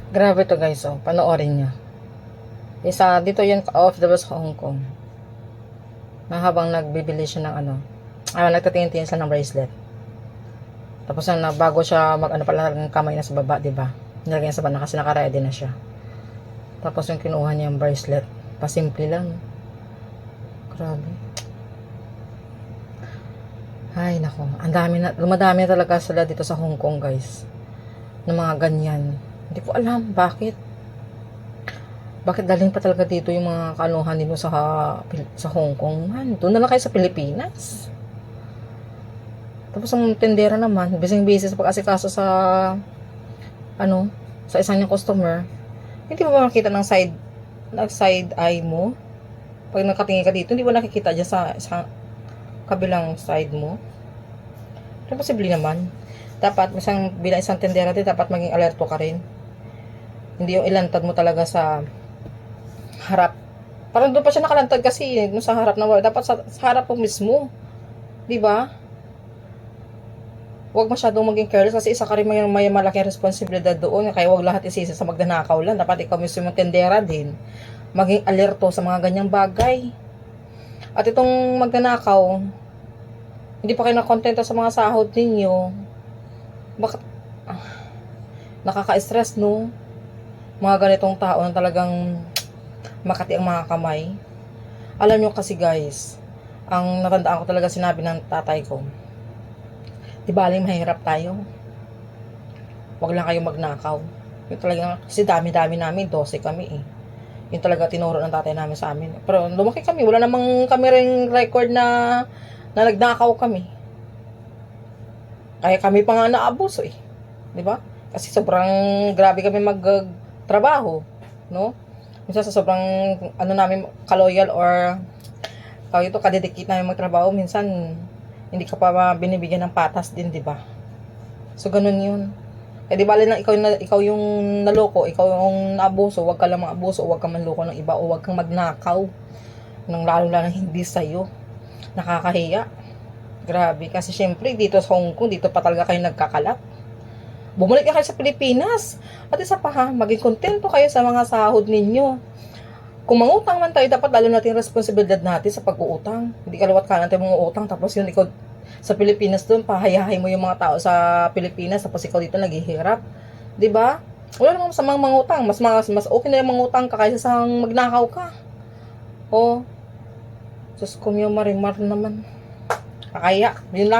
Grabe to guys, oh. Panoorin nyo. Isa, dito yun, OFW sa Hong Kong. Na habang nagbibili siya ng nagtatingin-tingin siya ng bracelet. Tapos na bago siya pala ng kamay na sa baba, diba? Nilagyan sa bana kasi naka-ready na siya. Tapos yung kinuha niya yung bracelet. Pasimple lang. Grabe. Ay, nako. Lumadami na talaga sila dito sa Hong Kong, guys. Ng mga ganyan. Hindi ko alam bakit. Bakit daling pa talaga dito yung mga kanuhan nilo sa Hong Kong? Man, doon na lang kayo sa Pilipinas. Tapos ang tendera naman, busy-busy sa pag-asikaso sa isang niyang customer. Hindi mo ba makita ng side eye mo? Pag nakatingin ka dito, hindi mo nakikita dyan sa kabilang side mo. Pero posible naman. Dapat, bilang isang tendera din, dapat maging alerto ka rin. Hindi yung ilantad mo talaga sa harap. Parang doon pa siya nakalantad kasi sa harap na wala. Dapat sa harap mo mismo. Diba? Huwag masyadong maging careless kasi isa ka rin may malaking responsibilidad doon. Kaya huwag lahat isisa sa magnanakaw lang. Dapat ikaw mismo yung tendera din. Maging alerto sa mga ganyang bagay. At itong magnanakaw, hindi pa kayo nakontento sa mga sahod ninyo. Bakit? Nakaka-stress, no? Mga ganitong tao na talagang makati ang mga kamay. Alam nyo kasi guys, ang natandaan ko talaga sinabi ng tatay ko, di baling mahirap tayo. Huwag lang kayo magnakaw. Yung talaga, kasi dami-dami namin, 12 kami eh. Yung talaga tinuro ng tatay namin sa amin. Pero lumaki kami, wala namang kami ring record na nagnakaw kami. Kaya kami pa nga naabuso eh. Di ba? Kasi sobrang grabe kami magtrabaho, no? Minsan sa sobrang namin kaloyal or kadidikit namin magtrabaho, minsan hindi ka pa binibigyan ng patas din, di ba? So ganun 'yun. Eh di bali na ikaw yung naloko, ikaw yung naabuso, wag ka lang maabuso, wag ka manloko ng iba o wag kang magnakaw nang lalo lang hindi sa'yo. Nakakahiya. Grabe, kasi syempre dito sa Hong Kong, dito pa talaga kayo nagkakalat. Bumalik na kayo sa Pilipinas. At isa pa ha, maging kontento kayo sa mga sahod ninyo. Kung mangutang man tayo, dapat lalo natin responsibilidad natin sa pag-uutang. Hindi kalawat ka natin mga utang, tapos yun ikaw sa Pilipinas doon, pahayahay mo yung mga tao sa Pilipinas, tapos ikaw dito naghihirap. 'Di ba? Wala namang masamang mangutang. Mas okay na yung mangutang ka kaysa sa magnakaw ka. O, Diyos ko, yung marimar naman. Kakaya, yun lang.